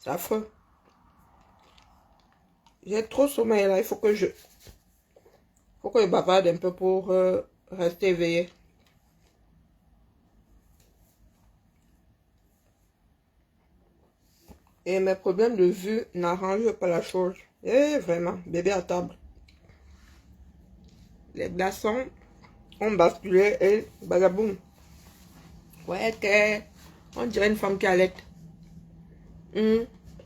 C'est affreux. J'ai trop sommeil là. Il faut que je bavarde un peu pour rester éveillé. Et mes problèmes de vue n'arrangent pas la chose. Et vraiment, bébé à table. Les glaçons ont basculé et bagaboum. Ouais, on dirait une femme qui allait.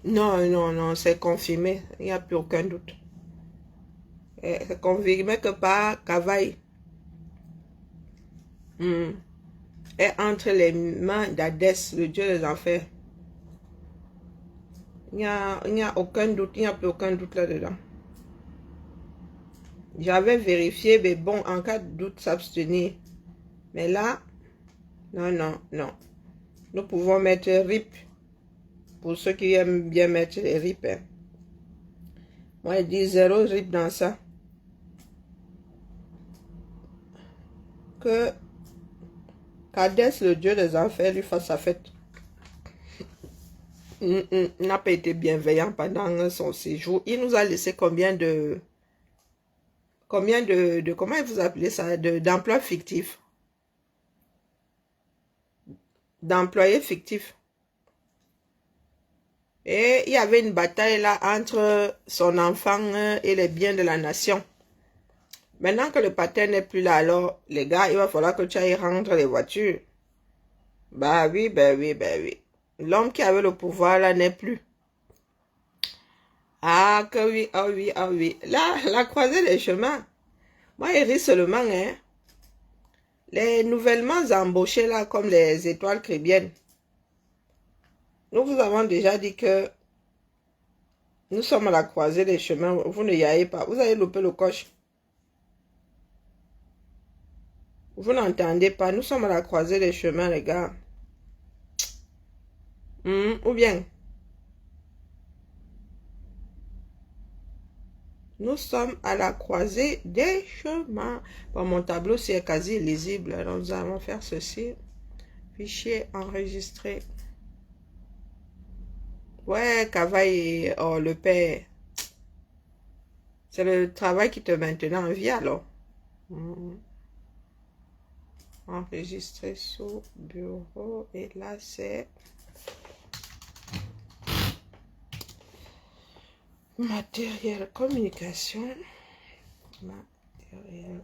Non, non, non, c'est confirmé. Il n'y a plus aucun doute. C'est confirmé que par Cavaille est entre les mains d'Hadès, le dieu des enfers. Il n'y a aucun doute, il n'y a plus aucun doute là-dedans. J'avais vérifié, mais bon, en cas de doute, s'abstenir. Mais là, non, non, non. Nous pouvons mettre RIP. Pour ceux qui aiment bien mettre les RIP. Hein. Moi, je dis 0 RIP dans ça. Que qu'Hadès, le dieu des enfers, lui fasse sa fête. Il n'a pas été bienveillant pendant son séjour. Il nous a laissé combien de comment vous appelez ça, d'emplois fictifs, d'employés fictifs. Et il y avait une bataille là entre son enfant et les biens de la nation. Maintenant que le pater n'est plus là, alors les gars, il va falloir que tu ailles rendre les voitures. Bah oui, bah oui, bah oui. L'homme qui avait le pouvoir là n'est plus. Ah que oui, ah oui, ah oui. Là, la croisée des chemins. Moi, il rit seulement, hein. Les nouvellement embauchés là, comme les étoiles chrétiennes. Nous vous avons déjà dit que nous sommes à la croisée des chemins. Vous ne y allez pas. Vous allez louper le coche. Vous n'entendez pas. Nous sommes à la croisée des chemins, les gars. Ou bien, nous sommes à la croisée des chemins. Bon, mon tableau, c'est quasi lisible. Alors, nous allons faire ceci. Fichier enregistré. Ouais, Cavaille, oh, le père. C'est le travail qui te maintient en vie, alors. Enregistrer sur bureau. Et là, c'est matériel communication. Matériel.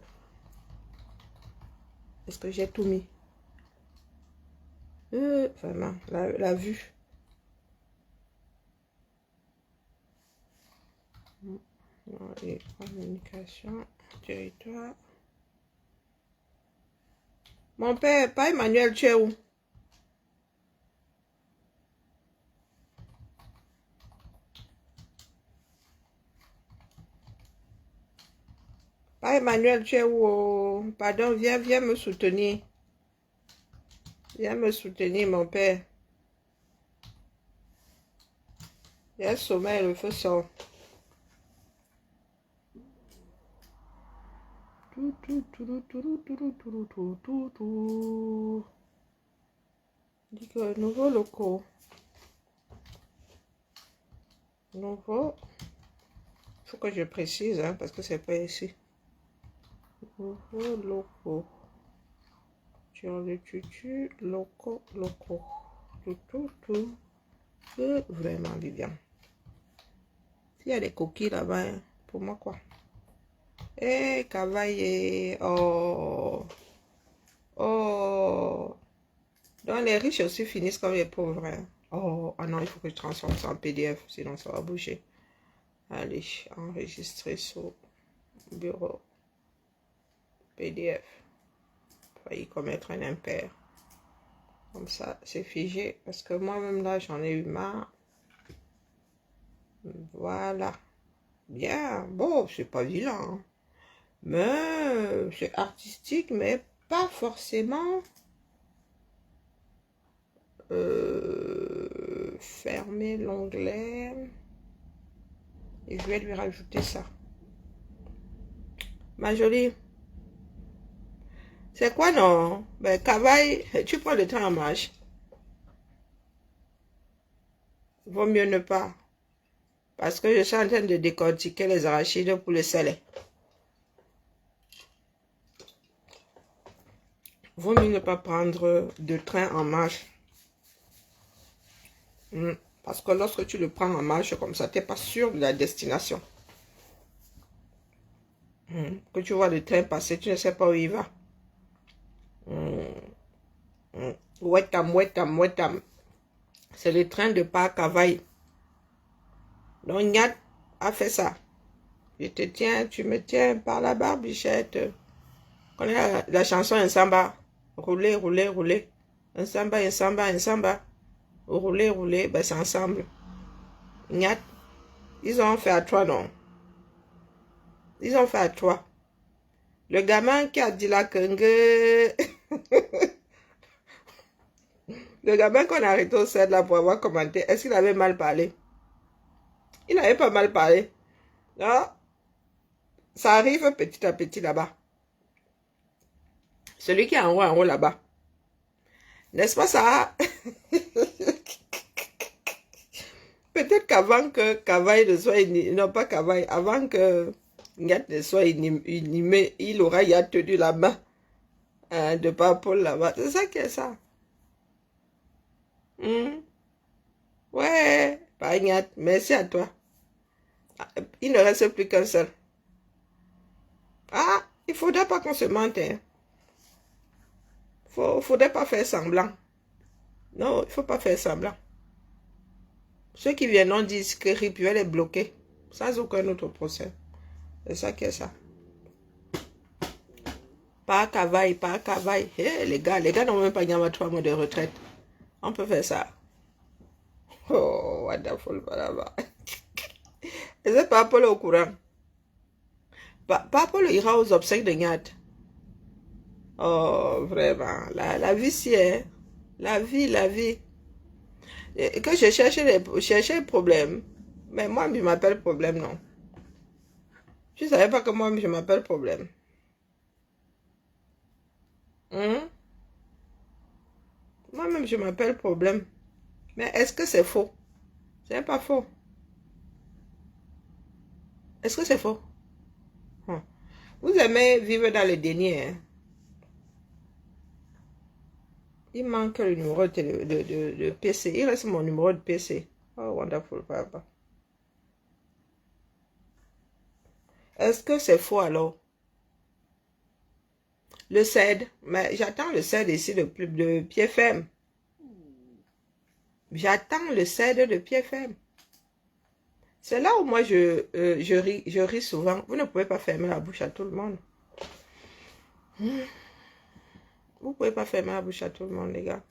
Est-ce que j'ai tout mis? Vraiment, la vue. Et communication, territoire. Mon père, pas Emmanuel, tu es où? Pas Emmanuel, tu es où? Oh, pardon, viens me soutenir. Viens me soutenir, mon père. Il y a le sommeil, le feu sort. Dit que nouveau locaux. Nouveau. Il faut que je précise, hein, parce que c'est pas ici. Nouveau locaux. Sur le tutu, locaux. Tout. Vraiment, Viviane. S'il y a des coquilles là-bas, hein, pour moi, quoi. Eh, cavaillé. Oh. Oh. Donc, les riches aussi finissent comme les pauvres. Hein. Oh, ah non, il faut que je transforme ça en PDF, sinon ça va bouger. Allez, enregistrer sur bureau. PDF. Failli commettre un impair. Comme ça, c'est figé. Parce que moi-même, là, j'en ai eu marre. Voilà. Bien. Bon, c'est pas vilain. Hein. Mais c'est artistique, mais pas forcément... fermer l'onglet. Et je vais lui rajouter ça. Ma jolie. C'est quoi, non? Ben, Cavaille, tu prends le temps en marche. Vaut mieux ne pas. Parce que je suis en train de décortiquer les arachides pour le sel. Vaut mieux ne pas prendre de train en marche. Parce que lorsque tu le prends en marche comme ça, tu n'es pas sûr de la destination. Que tu vois le train passer, tu ne sais pas où il va. Wetam. C'est le train de Pakavaï. Donc, Nyat a fait ça. Je te tiens, tu me tiens par la barbichette. Connais la chanson Nsamba. Rouler. Nsamba. Rouler, ben c'est ensemble. Nyat, ils ont fait à toi, non? Ils ont fait à toi. Le gamin qui a dit la kengue. Le gamin qu'on a arrêté au CED là pour avoir commenté, est-ce qu'il avait mal parlé? Il n'avait pas mal parlé. Non? Ça arrive petit à petit là-bas. Celui qui est en haut là-bas. N'est-ce pas ça? Peut-être qu'avant que Kavaï ne soit inimé, non pas Kavaï, avant que Ngat ne soit inimé, il aura y a tenu la main de Paul là-bas. C'est ça qui est ça. Ouais, pas Ngat, merci à toi. Il ne reste plus qu'un seul. Ah, il ne faudrait pas qu'on se mente. Hein. Faudrait pas faire semblant. Non, il ne faut pas faire semblant. Ceux qui viennent disent que Rituel est bloqué, sans aucun autre procès. C'est ça qui est ça. Pas Kavaï. Hey, les gars n'ont même pas gagné 3 mois de retraite. On peut faire ça. Oh, wonderful, là-bas. Et c'est pas Paul au courant. Pas Paul ira aux obsèques de Nyat. Oh, vraiment. La vie, si est. La vie. Et que je cherchais les problèmes. Mais moi, je m'appelle problème, non. Tu ne savais pas que moi, je m'appelle problème. Moi-même, je m'appelle problème. Mais est-ce que c'est faux? C'est pas faux. Est-ce que c'est faux? Vous aimez vivre dans le déni. Hein? Il manque le numéro de PC. Il reste mon numéro de PC. Oh, wonderful, papa. Est-ce que c'est faux alors? Le CED. Mais j'attends le CED ici de pied ferme. J'attends le CED de pied ferme. C'est là où moi je ris souvent. Vous ne pouvez pas fermer la bouche à tout le monde. Vous ne pouvez pas fermer la bouche à tout le monde, les gars.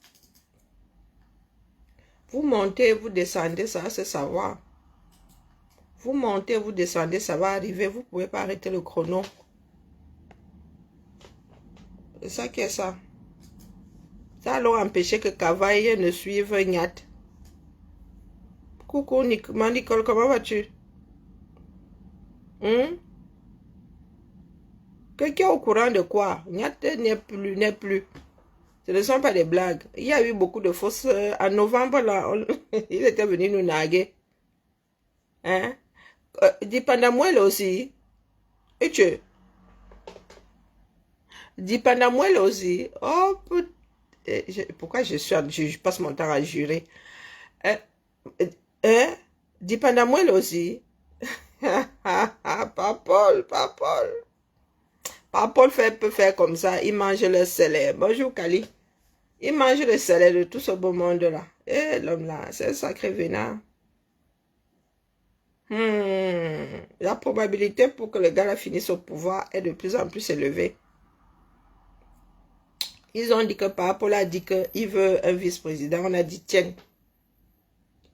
Vous montez, vous descendez, ça va se savoir. Vous montez, vous descendez, ça va arriver. Vous ne pouvez pas arrêter le chrono. C'est ça qui est ça. Ça allait empêcher que Kavaï ne suive Nyat. Coucou, Nicole, comment vas-tu? Quelqu'un est au courant de quoi? Nyat n'est plus. Ce ne sont pas des blagues. Il y a eu beaucoup de fausses. En novembre, là, il était venu nous narguer. Hein? Dipandamouel aussi. Et tu? Dipandamouel aussi. Oh, pourquoi je passe mon temps à jurer? Dipandamouel aussi. Pas Paul. Pas Paul peut faire comme ça. Il mange le salaire. Bonjour, Kali. Il mange le salaire de tout ce beau monde-là. Et l'homme là, c'est un sacré vénard. La probabilité pour que le gars là finisse au pouvoir est de plus en plus élevée. Ils ont dit que Paul a dit qu'il veut un vice-président. On a dit, tiens.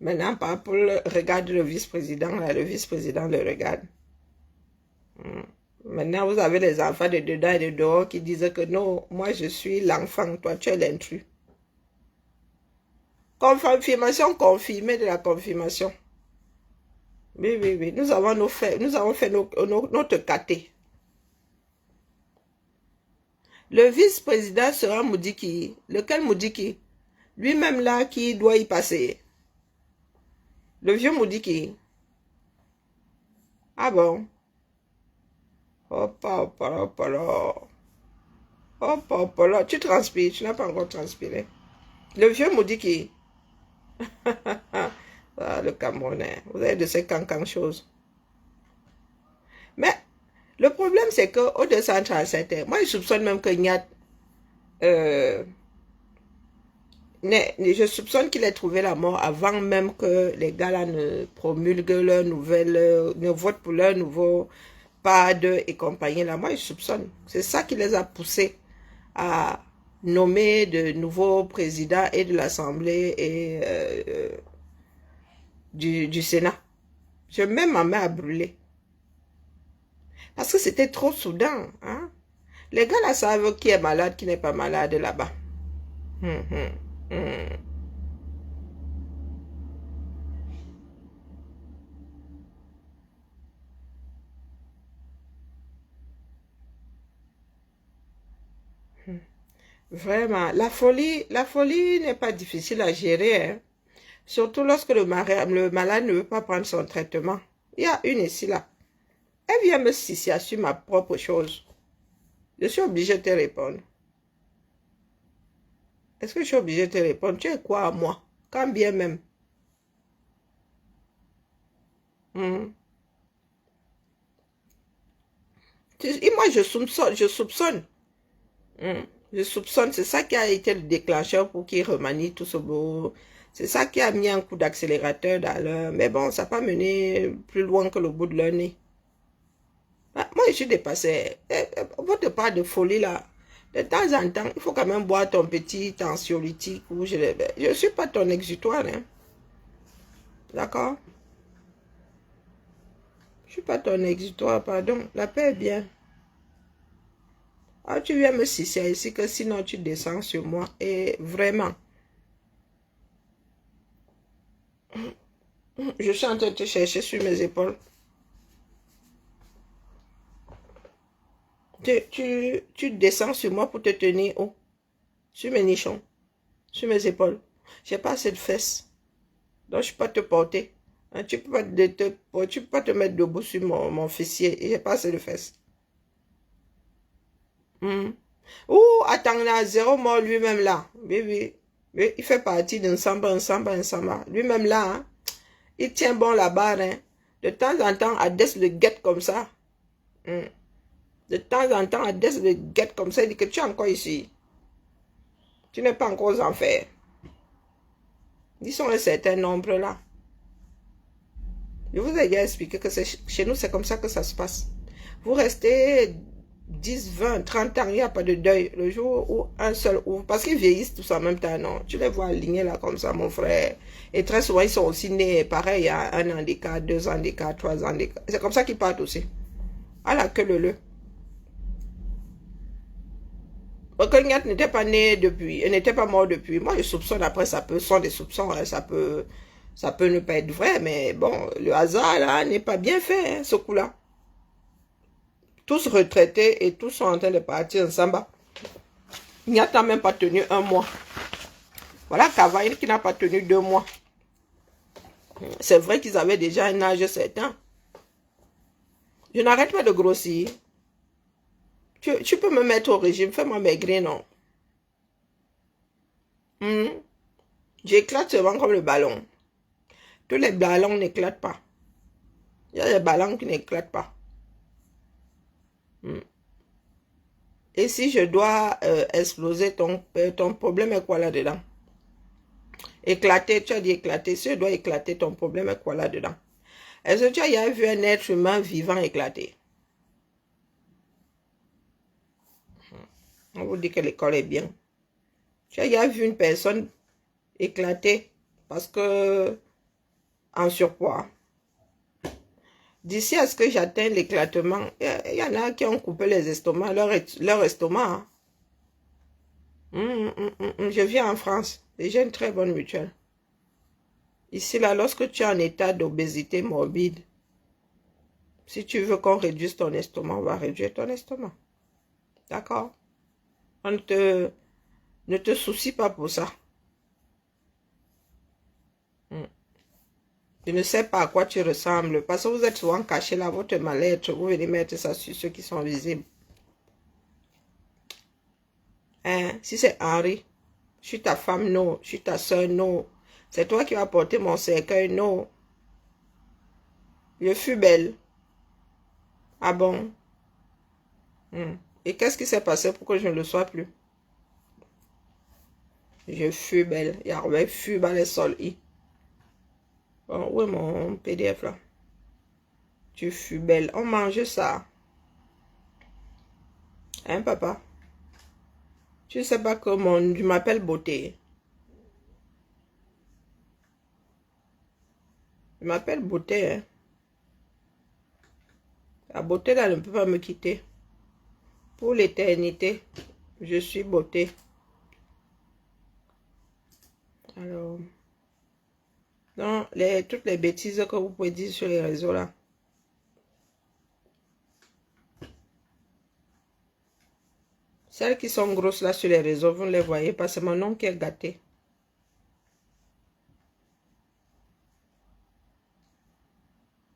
Maintenant, Paul regarde le vice-président. Le vice-président le regarde. Maintenant, vous avez les enfants de dedans et de dehors qui disent que non, moi je suis l'enfant, toi tu es l'intrus. Confirmation confirmée de la confirmation. Oui. Nous avons fait notre caté. Le vice-président sera Moudiki. Lequel Moudiki? Lui-même là qui doit y passer. Le vieux maudit qui... Ah bon? Hop, hop, hop, hop. Hop, hop, hop. Tu transpires, tu n'as pas encore transpiré. Le vieux maudit qui... Ah, le Camerounais. Vous avez de ces cancans choses. Mais le problème, c'est qu'au 237, moi, je soupçonne même que Niat... je soupçonne qu'il ait trouvé la mort avant même que les gars là ne promulguent leur nouvelle... ne votent pour leur nouveau pas de et compagnie là. Moi, je soupçonne. C'est ça qui les a poussés à nommer de nouveaux présidents et de l'Assemblée et du Sénat. Je mets ma main à brûler. Parce que c'était trop soudain. Hein? Les gars là savent qui est malade, qui n'est pas malade là-bas. Hum, hum, hum. Vraiment, la folie n'est pas difficile à gérer. Hein? Surtout lorsque le malade ne veut pas prendre son traitement. Il y a une ici là. Elle vient me sissier sur ma propre chose. Je suis obligée de te répondre. Est-ce que je suis obligée de te répondre? Tu es quoi à moi? Quand bien même. Hmm. Et moi, je soupçonne, je soupçonne. Hmm. Je soupçonne, c'est ça qui a été le déclencheur pour qu'il remanie tout ce beau... C'est ça qui a mis un coup d'accélérateur dans leur... Mais bon, ça n'a pas mené plus loin que le bout de leur nez. Ah, moi, je suis dépassée. Votre part de folie, là, de temps en temps, il faut quand même boire ton petit anxiolytique. Je ne suis pas ton exutoire, hein. D'accord? Je ne suis pas ton exutoire, pardon. La paix est bien. Ah, tu viens me sucer ici que sinon tu descends sur moi. Et vraiment, je suis en train de te chercher sur mes épaules. Tu descends sur moi pour te tenir haut. Sur mes nichons. Sur mes épaules. J'ai pas assez de fesses. Donc je ne peux pas te porter. Hein, tu peux pas te mettre debout sur mon fessier. Et j'ai pas assez de fesses. Oh, attends là, zéro mort lui-même là. Oui, oui. Oui, il fait partie d'un samba. Lui-même là, hein, il tient bon la barre. Hein. De temps en temps, Adès le guette comme ça. Hmm. De temps en temps, Adès le guette comme ça. Il dit que tu es encore ici. Tu n'es pas encore aux enfers. Disons un certain nombre là. Je vous ai déjà expliqué que chez nous, c'est comme ça que ça se passe. Vous restez 10, 20, 30 ans, il n'y a pas de deuil. Le jour où un seul ouvre, parce qu'ils vieillissent tous en même temps, non. Tu les vois alignés là comme ça, mon frère. Et très souvent, ils sont aussi nés pareil, à 1 an d'écart, 2 ans d'écart, 3 ans d'écart. C'est comme ça qu'ils partent aussi. À la queue leu. Okognat n'était pas né depuis, elle n'était pas mort depuis. Moi, je soupçonne, après, ça peut, sont des soupçons, hein, ça peut ne pas être vrai, mais bon, le hasard, là, n'est pas bien fait, hein, ce coup-là. Tous retraités et tous sont en train de partir en samba. Il n'y a même pas tenu 1 mois. Voilà Cavaille qui n'a pas tenu 2 mois. C'est vrai qu'ils avaient déjà un âge certain. Je n'arrête pas de grossir. Tu peux me mettre au régime, fais-moi maigrir, non? J'éclate seulement comme le ballon. Tous les ballons n'éclatent pas. Il y a des ballons qui n'éclatent pas. Et si je dois exploser, ton problème est quoi là-dedans? Éclater, tu as dit éclater. Si je dois éclater, ton problème est quoi là-dedans? Est-ce que tu as déjà vu un être humain vivant éclater? On vous dit que l'école est bien. Tu as déjà vu une personne éclater parce que en surpoids? D'ici à ce que j'atteigne l'éclatement, il y en a qui ont coupé les estomacs, leur estomac. Je viens en France et j'ai une très bonne mutuelle. Ici, là, lorsque tu es en état d'obésité morbide, si tu veux qu'on réduise ton estomac, on va réduire ton estomac. D'accord? Ne te soucie pas pour ça. Je ne sais pas à quoi tu ressembles. Parce que vous êtes souvent caché là, votre mal-être. Vous venez mettre ça sur ceux qui sont visibles. Hein? Si c'est Henri, je suis ta femme, non. Je suis ta soeur, non. C'est toi qui vas porter mon cercueil, non. Je fus belle. Ah bon? Et qu'est-ce qui s'est passé pour que je ne le sois plus? Je fus belle. Il y avait fus dans les sols. Bon, où est mon PDF là? Tu fus belle. On mange ça. Hein, papa? Tu sais pas que je m'appelle beauté. Je m'appelle beauté, hein. La beauté là ne peut pas me quitter. Pour l'éternité, je suis beauté. Alors, non, toutes les bêtises que vous pouvez dire sur les réseaux là. Celles qui sont grosses là sur les réseaux, vous ne les voyez pas, c'est mon nom qui est gâté.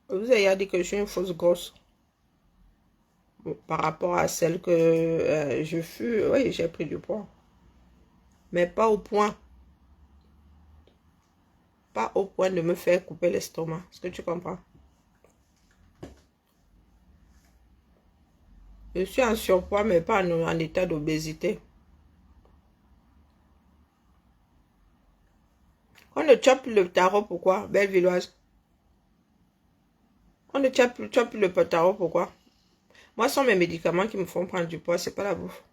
Vous avez dit que je suis une fausse grosse. Par rapport à celle que je fus, oui, j'ai pris du poids. Mais pas au point. Pas au point de me faire couper l'estomac. Est-ce que tu comprends? Je suis en surpoids, mais pas en état d'obésité. On ne chope le tarot, pourquoi, Bellevilloise? On ne chope le tarot, pourquoi? Moi, ce sont mes médicaments qui me font prendre du poids, c'est pas la bouffe.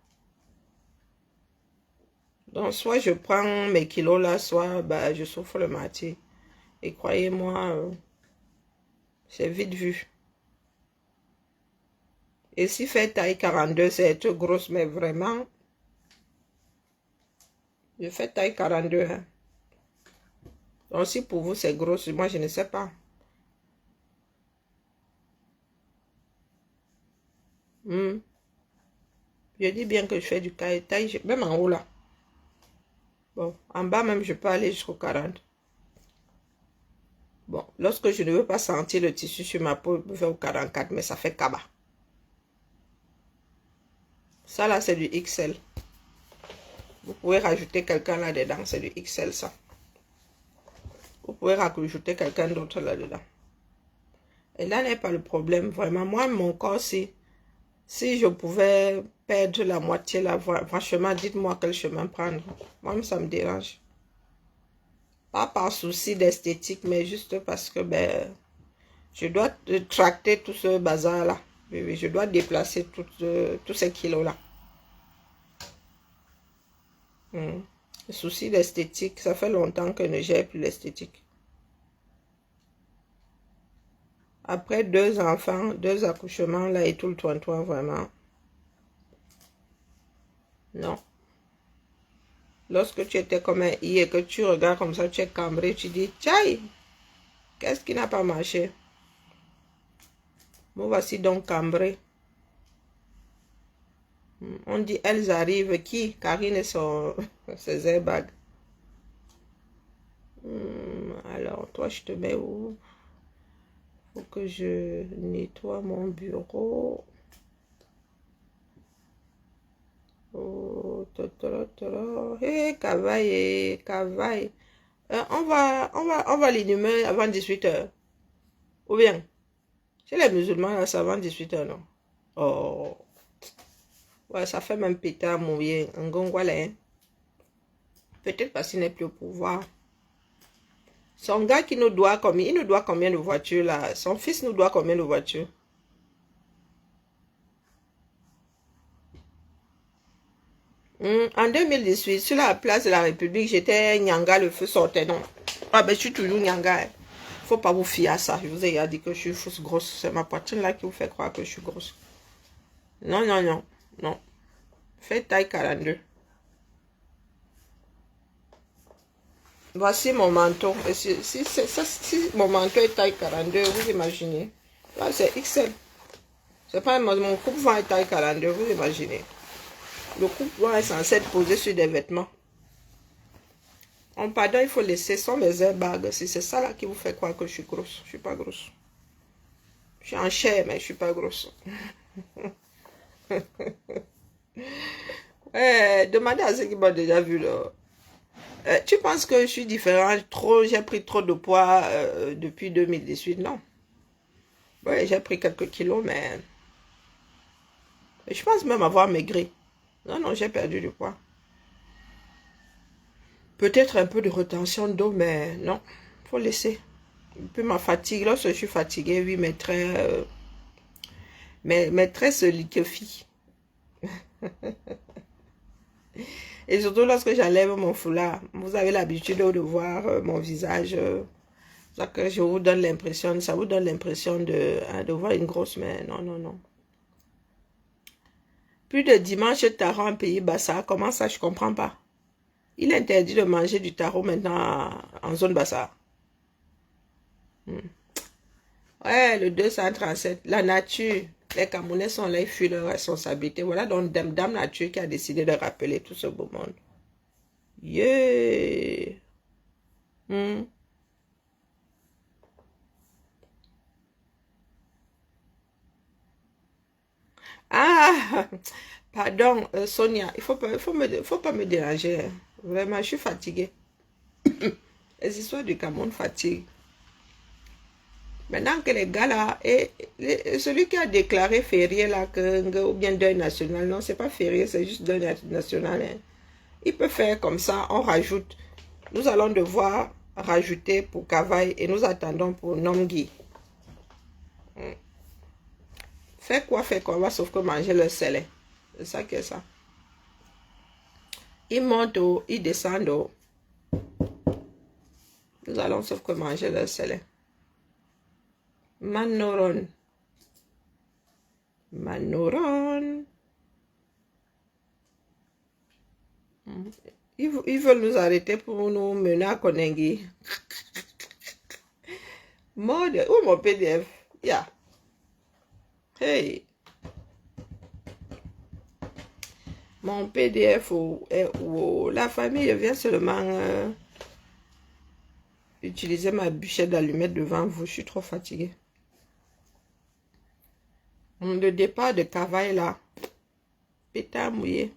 Donc, soit je prends mes kilos là, soit bah, je souffre le martyre. Et croyez-moi, c'est vite vu. Et si fait taille 42, c'est être grosse, mais vraiment, je fais taille 42. Hein. Donc, si pour vous c'est grosse, moi je ne sais pas. Je dis bien que je fais du taille, même en haut là. Bon, en bas même, je peux aller jusqu'au 40. Bon, lorsque je ne veux pas sentir le tissu sur ma peau, je vais au 44, mais ça fait cabas. Ça là, c'est du XL. Vous pouvez rajouter quelqu'un là-dedans, c'est du XL ça. Vous pouvez rajouter quelqu'un d'autre là-dedans. Et là n'est pas le problème, vraiment. Moi, mon corps, si je pouvais perdre la moitié là, franchement, dites-moi quel chemin prendre. Moi, ça me dérange. Pas par souci d'esthétique, mais juste parce que ben, je dois tracter tout ce bazar-là. Je dois déplacer tous ces kilos-là. Le souci d'esthétique, ça fait longtemps que je n'ai plus l'esthétique. Après 2 enfants, 2 accouchements, là, et tout le toin vraiment. Non. Lorsque tu étais comme un i et que tu regardes comme ça, tu es cambré, tu dis, tchaï, qu'est-ce qui n'a pas marché? Bon, voici donc cambré. On dit, elles arrivent, qui? Karine et ses airbags. Alors, toi, je te mets où? Faut que je nettoie mon bureau. Oh, hey, cavaille, cavaille. On va l'inhumer avant 18h. Ou bien, chez les musulmans, là, c'est avant 18h, non? Oh, ouais, ça fait même pétard mouillé. Un gongolais. Peut-être parce qu'il n'est plus au pouvoir. Son gars qui nous doit combien? Il nous doit combien de voitures, là? Son fils nous doit combien de voitures? En 2018, sur la place de la République, j'étais Nyanga, le feu sortait, non? Ah ben, je suis toujours Nyanga. Hein. Faut pas vous fier à ça. Je vous ai dit que je suis fausse grosse. C'est ma poitrine là qui vous fait croire que je suis grosse. Non, non, non. Non. Faites taille 42. Voici mon manteau. Et si mon manteau est taille 42, vous imaginez. Là, c'est XL. C'est pas mon coupe-vent est taille 42, vous imaginez. Le coupe-vent est censé être posé sur des vêtements. En pardon, il faut laisser sans mes airbags. Si c'est ça là qui vous fait croire que je suis grosse. Je suis pas grosse. Je suis en chair, mais je suis pas grosse. Demandez à ceux qui m'ont déjà vu là. Tu penses que je suis différente? J'ai pris trop de poids depuis 2018? Non. Ouais, j'ai pris quelques kilos, mais je pense même avoir maigri. Non, non, j'ai perdu du poids. Peut-être un peu de rétention d'eau, mais non, faut laisser. Et puis ma fatigue, lorsque je suis fatiguée, oui, mes traits se liquéfient. Et surtout lorsque j'enlève mon foulard, vous avez l'habitude de voir mon visage. Ça que je vous donne l'impression, ça vous donne l'impression de voir une grosse main. Non, non, non. Plus de dimanche tarot en pays Bassa. Comment ça, je comprends pas. Il est interdit de manger du tarot maintenant en zone Bassa. Ouais, le 237, la nature. Les Camerounais sont là, ils fuient leur responsabilité. Voilà donc Dame Nature qui a décidé de rappeler tout ce beau monde. Yeah. Ah, pardon, Sonia, faut pas me déranger, hein. Vraiment, je suis fatiguée. Les histoires du Cameroun fatiguent. Maintenant que les gars là, celui qui a déclaré férié là, ou bien deuil national, non, c'est pas férié, c'est juste deuil national, hein. Il peut faire comme ça, on rajoute. Nous allons devoir rajouter pour Kavaï et nous attendons pour Nomgui. Faire quoi, va sauf que manger le sel. C'est ça que ça. Ils montent, ils descendent. Nous allons sauf que manger le sel. Manoron. Manoron. Ils veulent nous arrêter pour nous mener à Konengi. Mode. Où mon PDF? Yeah. Hey. Mon PDF la famille vient seulement utiliser ma bûchette d'allumettes devant vous. Je suis trop fatiguée. Le départ de Cavaille là. Pétard mouillé.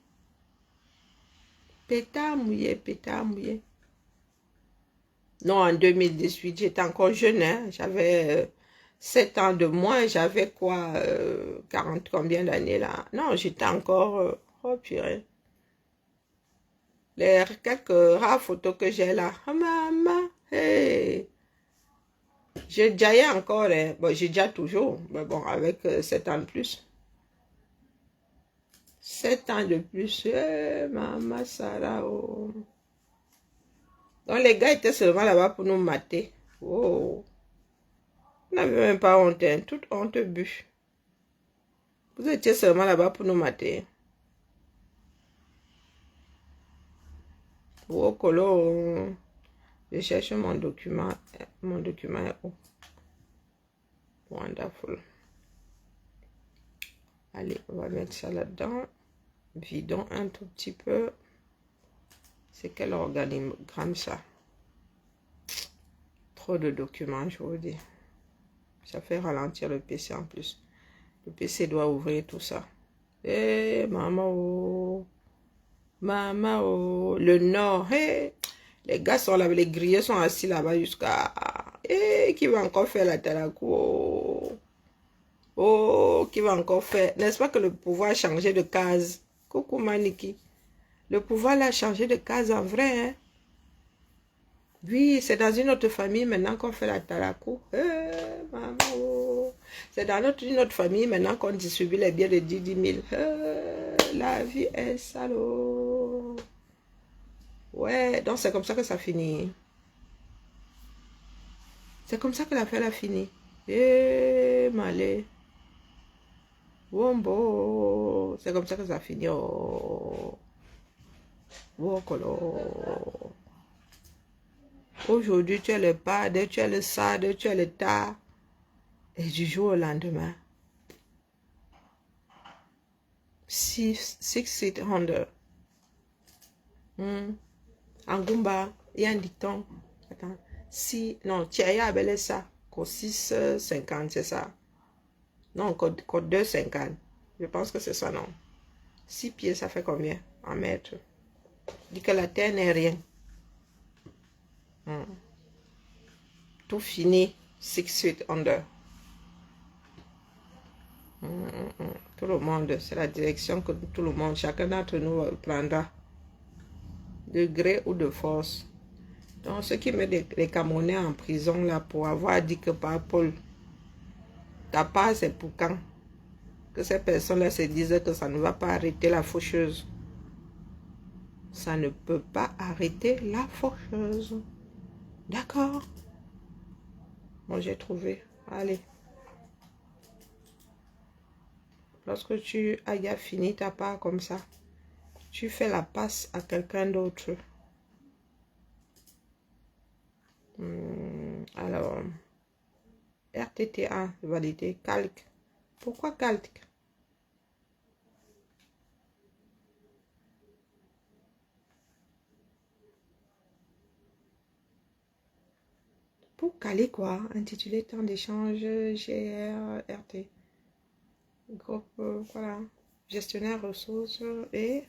Pétard mouillé, pétard mouillé. Non, en 2018, j'étais encore jeune, hein. J'avais 7 ans de moins. J'avais quoi, 40 combien d'années là? Non, j'étais encore... oh purée. Les quelques rares photos que j'ai là. Oh, maman, hey. J'ai déjà encore, hein. Bon, j'ai déjà toujours, mais bon, avec 7 ans de plus. 7 ans de plus, maman Sarah, oh. Donc les gars étaient seulement là-bas pour nous mater. Oh. Vous n'avez même pas honte, hein. Toute honte bu. Vous étiez seulement là-bas pour nous mater. Oh, Colo, je cherche mon document. Mon document est où? Wonderful. Allez, on va mettre ça là-dedans. Vidons un tout petit peu. C'est quel organigramme ça? Trop de documents, je vous dis. Ça fait ralentir le PC en plus. Le PC doit ouvrir tout ça. Eh, maman, oh. Maman, oh. Le nord, hey. Les gars sont là, les grillés sont assis là-bas jusqu'à... Eh, qui va encore faire la Tarakou? Oh. Oh, qui va encore faire? N'est-ce pas que le pouvoir a changé de case? Coucou Maniki. Le pouvoir l'a changé de case en vrai, hein? Oui, c'est dans une autre famille maintenant qu'on fait la Tarakou. Maman. C'est dans une autre famille maintenant qu'on distribue les biens de 10 000. La vie est salaud. Ouais, donc c'est comme ça que ça finit. C'est comme ça que l'affaire a fini. Malé. Wombo. C'est comme ça que ça finit. Oh. Wokolo. Aujourd'hui, tu es le pad, tu es le sad, tu es le ta. Et du jour au lendemain, 600. Angumba, il y a un dicton. Attends. Si, non, Thierry a belé ça. Code 6,50, c'est ça. Non, code 2,50. Je pense que c'est ça, non. 6 pieds, ça fait combien en mètres? Dit que la terre n'est rien. Tout fini. 6 feet under. Tout le monde, c'est la direction que tout le monde, chacun d'entre nous prendra. De gré ou de force. Donc, ceux qui mettent les Camerounais en prison là pour avoir dit que par Paul, ta part c'est pour quand? Que ces personnes-là se disent que ça ne va pas arrêter la faucheuse. Ça ne peut pas arrêter la faucheuse. D'accord? Bon, j'ai trouvé. Allez. Lorsque tu as fini ta part comme ça, tu fais la passe à quelqu'un d'autre. Alors, RTTA, validé, calque. Pourquoi calque? Pour caler quoi? Intitulé temps d'échange GRRT. Groupe, voilà. Gestionnaire ressources et...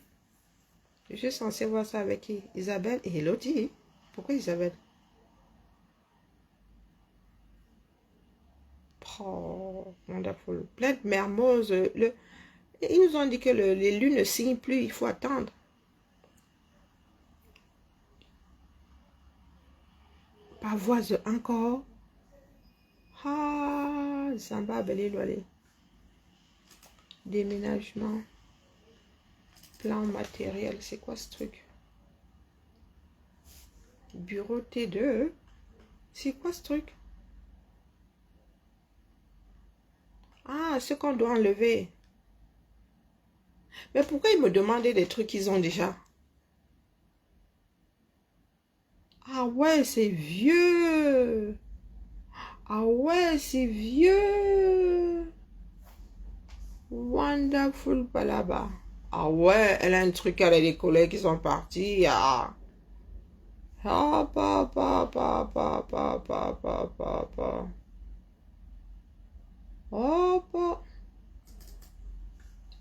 Je suis censée voir ça avec qui? Isabelle et Elodie. Pourquoi Isabelle? Oh, wonderful. Plein de mermose. Ils nous ont dit que l'élu ne signe plus, il faut attendre. Pavoise encore. Ah, Zamba Belé. Déménagement. Plan matériel. C'est quoi ce truc? Bureau T2. C'est quoi ce truc? Ah, ce qu'on doit enlever. Mais pourquoi ils me demandaient des trucs qu'ils ont déjà? Ah ouais, c'est vieux. Ah ouais, c'est vieux. Wonderful Palaba. Ah ouais, elle a un truc avec les collègues qui sont partis. Ah. Ah, Oh,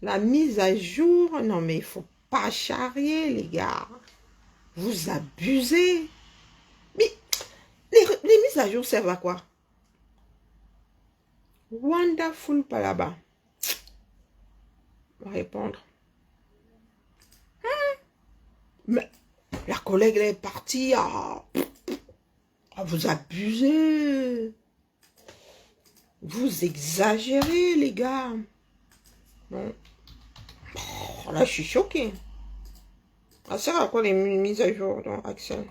la mise à jour. Non, mais il faut pas charrier, les gars. Vous abusez. Mais les mises à jour servent à quoi? Wonderful Palaba. On va répondre. Mais la collègue elle est partie. Ah, vous abusez. Vous exagérez, les gars. Bon. Oh, là, je suis choquée. Ça sert à quoi les mises à jour? Donc, Axel.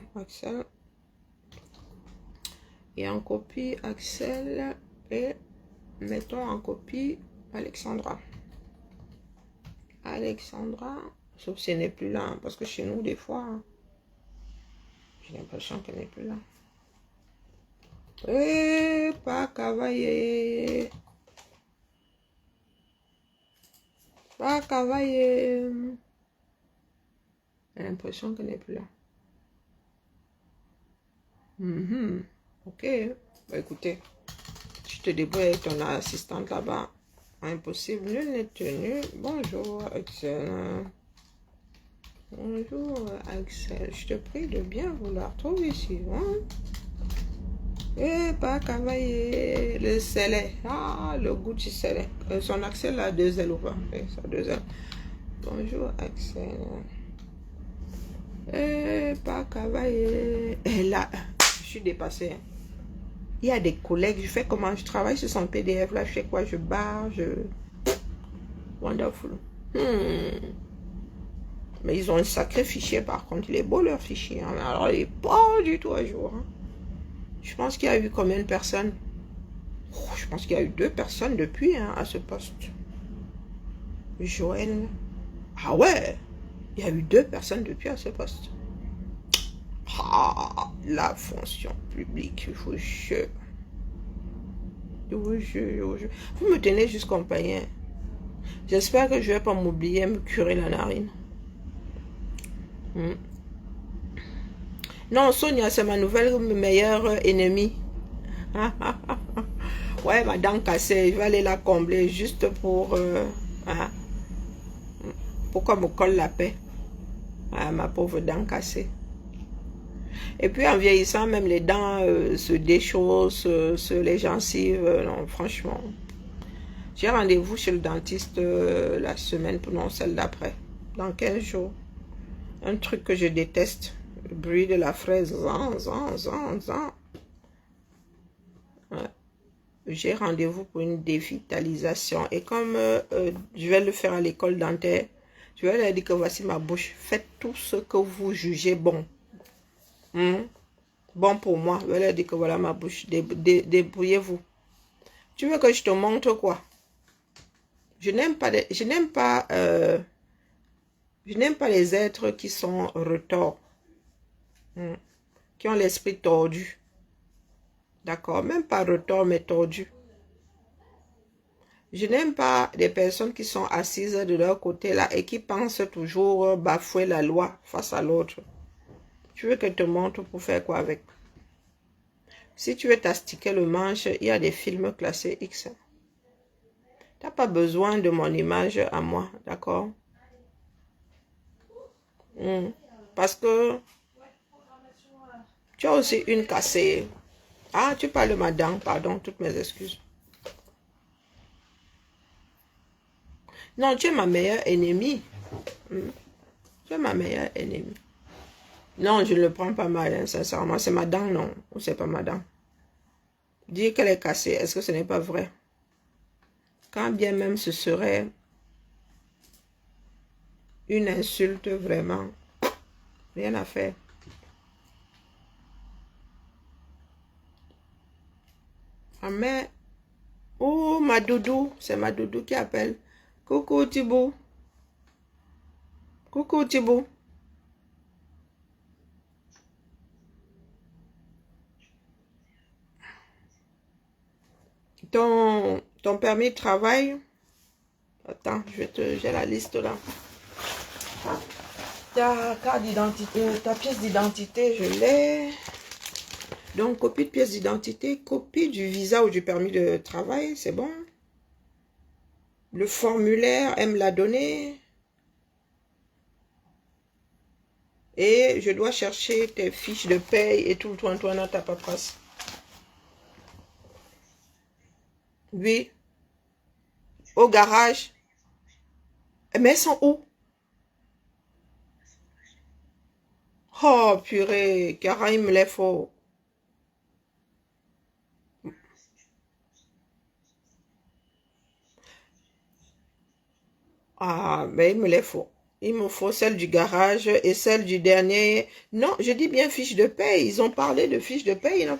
Et en copie, Axel. Et mettons en copie Alexandra. Sauf si elle n'est plus là. Hein, parce que chez nous, des fois, hein, j'ai l'impression qu'elle n'est plus là. Eh, pas cavaillé. Pas cavaillé. J'ai l'impression qu'elle n'est plus là. Ok. Bah, écoutez, je te débrouille avec ton assistante là-bas. Impossible, nul n'est tenu. Bonjour, Axel. Bonjour, Axel. Je te prie de bien vouloir trouver ici. Hein? Et pas cavaillé. Le scellé. Ah, le goût du scellé. Son Axel a 2 ailes ou pas? Ça a 2 ailes. Bonjour, Axel. Et pas cavaillé. Et là, je suis dépassée. Il y a des collègues, je fais comment? Je travaille sur son PDF, là, je fais quoi? Je barre, Wonderful. Mais ils ont un sacré fichier, par contre. Il est beau, leur fichier. Hein. Alors, il n'est pas du tout à jour. Hein. Je pense qu'il y a eu combien de personnes? Je pense qu'il y a eu 2 personnes depuis, hein, à ce poste. Joël. Ah ouais! Il y a eu 2 personnes depuis à ce poste. Ah, la fonction publique, je vous jure. Je vous jure. Vous me tenez juste compagnie. J'espère que je ne vais pas m'oublier me curer la narine. Non, Sonia, c'est ma nouvelle meilleure ennemie. Ouais, ma dent cassée, je vais aller la combler juste hein, pour qu'on me colle la paix. Ah, ma pauvre dent cassée. Et puis en vieillissant, même les dents se déchaussent sur les gencives. Non, franchement. J'ai rendez-vous chez le dentiste la semaine, non, celle d'après, dans 15 jours. Un truc que je déteste, le bruit de la fraise. Zan, zan, zan, zan. Ouais. J'ai rendez-vous pour une dévitalisation. Et comme je vais le faire à l'école dentaire, je vais leur dire que voici ma bouche. Faites tout ce que vous jugez bon. Bon pour moi. Je vais leur dire que voilà ma bouche. Débrouillez-vous. Tu veux que je te montre quoi? Je n'aime pas les êtres qui sont retors, qui ont l'esprit tordu. D'accord? Même pas retors, mais tordu. Je n'aime pas des personnes qui sont assises de leur côté là et qui pensent toujours bafouer la loi face à l'autre. Tu veux que je te montre pour faire quoi avec? Si tu veux t'astiquer le manche, il y a des films classés X. Tu n'as pas besoin de mon image à moi, d'accord? Parce que tu as aussi une cassée. Ah, tu parles de ma dent, pardon, toutes mes excuses. Non, tu es ma meilleure ennemie. Tu es ma meilleure ennemie. Non, je ne le prends pas mal, hein, sincèrement. C'est ma dent, non. Ou c'est pas ma dent. Dire qu'elle est cassée, est-ce que ce n'est pas vrai? Quand bien même ce serait une insulte, vraiment. Rien à faire. Ah, mais... Oh, ma doudou. C'est ma doudou qui appelle. Coucou, Thibou. Coucou, Thibou. Ton permis de travail. Attends, j'ai la liste là. Ta carte d'identité, ta pièce d'identité, je l'ai. Donc, copie de pièce d'identité, copie du visa ou du permis de travail, c'est bon. Le formulaire, elle me l'a donné. Et je dois chercher tes fiches de paye et tout, toi, dans ta paperasse. Oui. Au garage. Mais elles sont où? Oh, purée, car il me les faut. Ah, mais il me les faut. Il me faut celle du garage et celle du dernier. Non, je dis bien fiche de paye. Ils ont parlé de fiche de paye, non?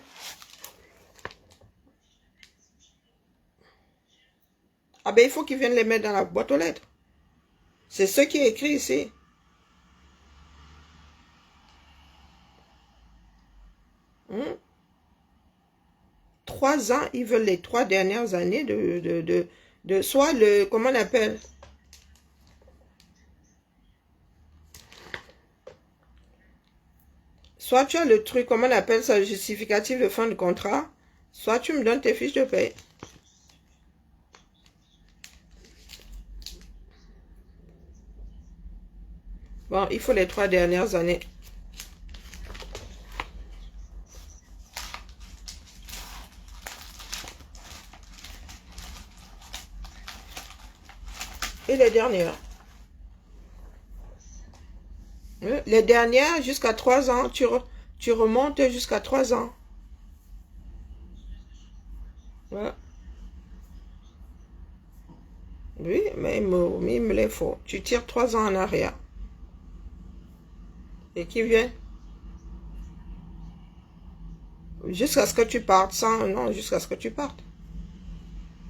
Ah ben, il faut qu'ils viennent les mettre dans la boîte aux lettres. C'est ce qui est écrit ici. 3 ans, ils veulent les 3 dernières années de soit le, comment on appelle? Soit tu as le truc, comment on appelle ça, le justificatif de fin de contrat, soit tu me donnes tes fiches de paie. Bon, il faut les 3 dernières années. Et les dernières. Les dernières, jusqu'à 3 ans, tu remontes jusqu'à 3 ans. Ouais. Oui, mais il me les faut. Tu tires 3 ans en arrière. Et qui vient? Jusqu'à ce que tu partes sans... Non, jusqu'à ce que tu partes.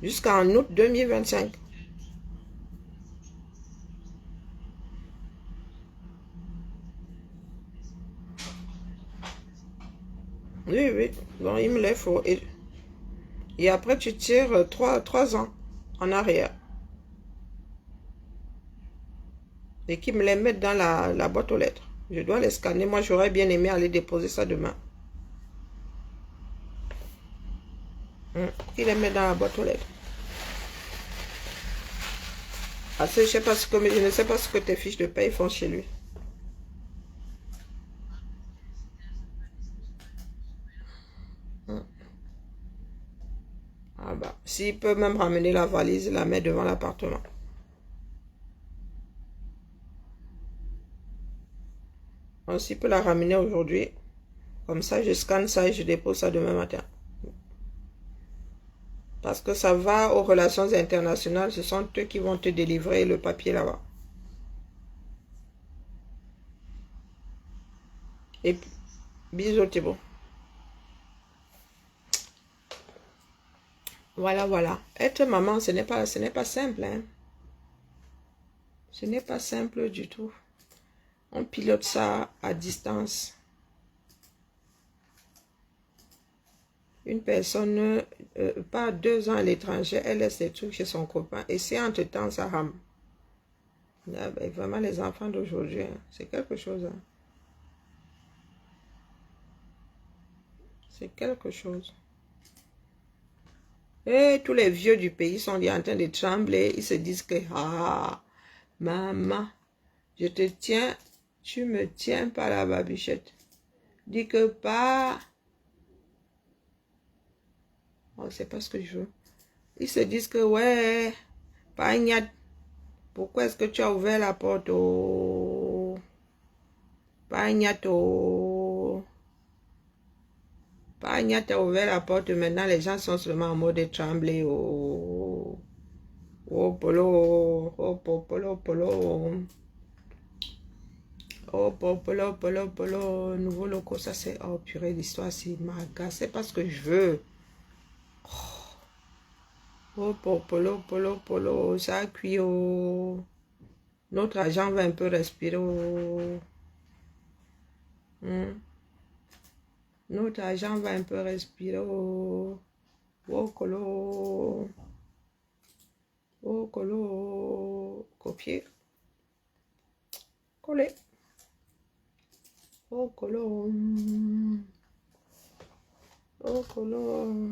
Jusqu'en août 2025. Oui, oui. Bon, il me les faut. Et après, tu tires 3 ans en arrière. Et qui me les mettent dans la boîte aux lettres. Je dois les scanner. Moi, j'aurais bien aimé aller déposer ça demain. Il les met dans la boîte aux lettres. Parce que je ne sais pas ce que tes fiches de paye font chez lui. Ah bah, s'il peut même ramener la valise, la mettre devant l'appartement. S'il peut la ramener aujourd'hui, comme ça, je scanne ça et je dépose ça demain matin. Parce que ça va aux relations internationales, ce sont eux qui vont te délivrer le papier là-bas. Et puis, bisous Thibaut. Voilà, voilà. Être maman, ce n'est pas simple, hein. Ce n'est pas simple du tout. On pilote ça à distance. Une personne, pas 2 ans à l'étranger, elle laisse des trucs chez son copain. Et c'est entre-temps, ça rame. Vraiment, les enfants d'aujourd'hui, hein, c'est quelque chose. Hein. C'est quelque chose. Et tous les vieux du pays sont en train de trembler. Ils se disent que, ah, maman, je te tiens, tu me tiens par la babichette. Dis que pas. Oh, c'est pas ce que je veux. Ils se disent que, ouais, pas pourquoi est-ce que tu as ouvert la porte au... Pagnato. Pagnato a ouvert la porte. Maintenant, les gens sont seulement en mode trembler. Oh, oh, polo. Oh, polo, polo. Oh, polo, polo, polo. Nouveau loco, ça c'est... Oh, purée, l'histoire, c'est maga. C'est pas ce que je veux. Oh, polo, polo, polo. Ça cuit. Oh. Notre agent va un peu respirer. Oh. Notre agent va un peu respirer. Oh, oh colo. Oh, colo. Copier. Coller. Oh, colo. Oh, colo.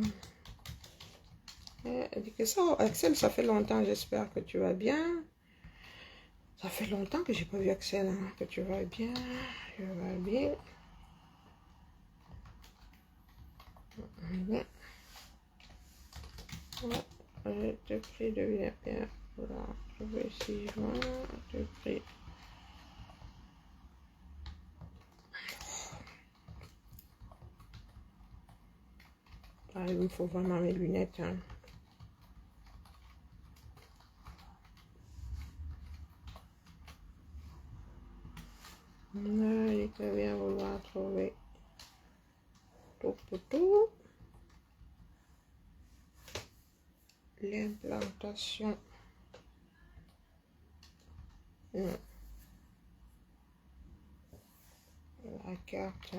Dit que ça, Axel, ça fait longtemps. J'espère que tu vas bien. Ça fait longtemps que j'ai pas vu Axel. Hein, que tu vas bien. Je vais bien. Bien. Ouais, je te prie de venir bien. Voilà, je vais essayer je te prie. Ah, il me faut vraiment mes lunettes. Hein. Il va bien vouloir trouver tout. L'implantation. Non. La carte.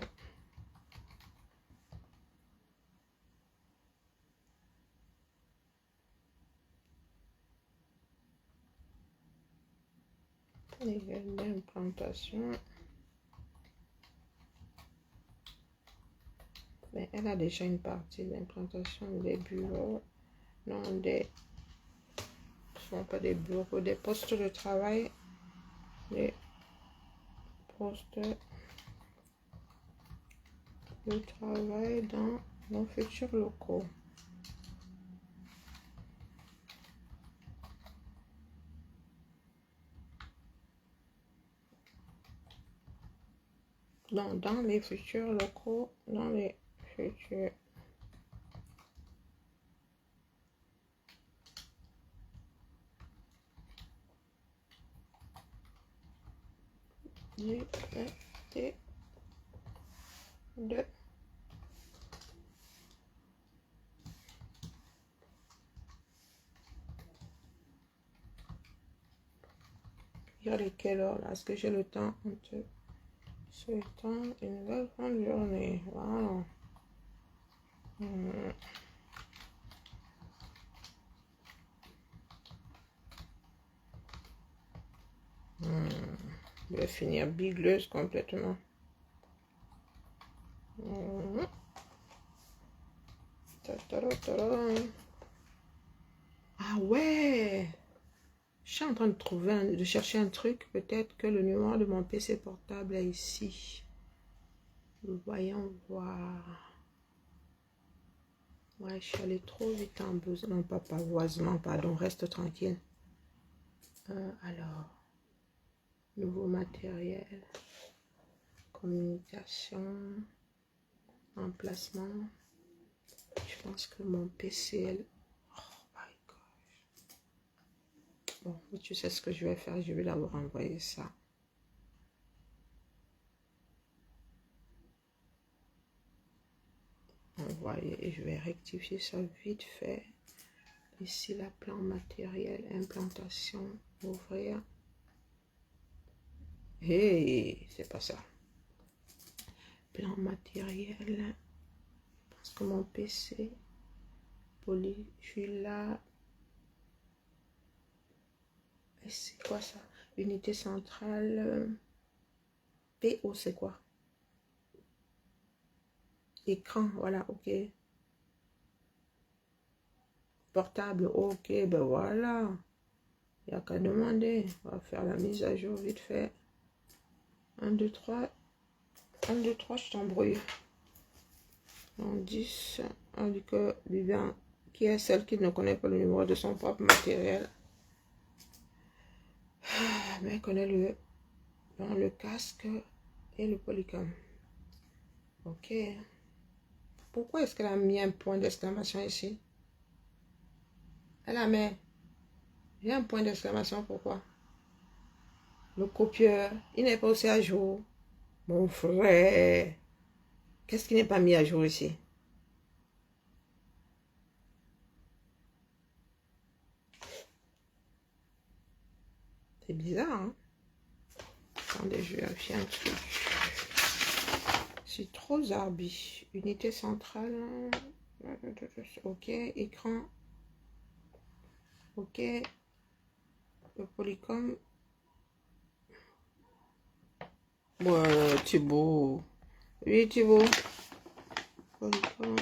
L'implantation. Mais elle a déjà une partie d'implantation des bureaux. Non, ce ne sont pas des bureaux, des postes de travail. Des postes de travail dans nos futurs locaux. Non, dans les futurs locaux, dans les futurs. Liberté de il est quelle heure là? Est-ce que j'ai le temps? Ce temps, une belle fin de journée. Wow. Je vais finir bigleuse complètement. Ah ouais! Je suis en train de chercher un truc. Peut-être que le numéro de mon PC portable est ici. Voyons voir. Ouais, je suis allée trop vite en besoin. Non, pas pavoisement, pardon. Reste tranquille. Alors, nouveau matériel. Communication. Emplacement. Je pense que mon PC... Oh my gosh. Bon, tu sais ce que je vais faire. Je vais leur envoyer ça. Envoyer et je vais rectifier ça vite fait. Ici, la plan matériel, implantation, ouvrir. Hey, c'est pas ça. Plan matériel. Parce que mon PC, poli, je suis là. Et c'est quoi ça? Unité centrale. PO, c'est quoi? Écran, voilà, ok. Portable, ok, ben voilà. Il n'y a qu'à demander. On va faire la mise à jour vite fait. 1, 2, 3. 1, 2, 3, je t'embrouille. En 10, on dit que Vivian, qui est celle qui ne connaît pas le numéro de son propre matériel, mais elle connaît le casque et le polycom. Ok. Pourquoi est-ce qu'elle a mis un point d'exclamation ici? Elle a mis un point d'exclamation, pourquoi? Le copieur, il n'est pas aussi à jour. Mon frère, qu'est-ce qui n'est pas mis à jour ici? C'est bizarre, hein? Attendez, je vais vérifier un truc. C'est trop zarbi. Unité centrale. Ok, écran. Ok. Le polycom. Ouais, Thibaut. Oui, Thibaut. Polycom.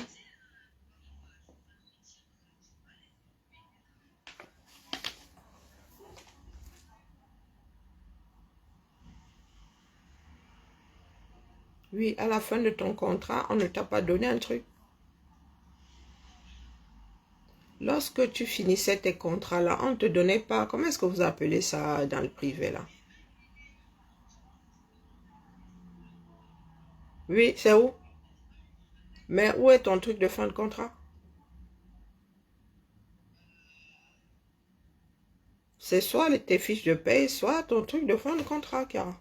Oui, à la fin de ton contrat, on ne t'a pas donné un truc. Lorsque tu finissais tes contrats-là, on ne te donnait pas... Comment est-ce que vous appelez ça dans le privé, là? Oui, c'est où? Mais où est ton truc de fin de contrat? C'est soit tes fiches de paye, soit ton truc de fin de contrat, Cara.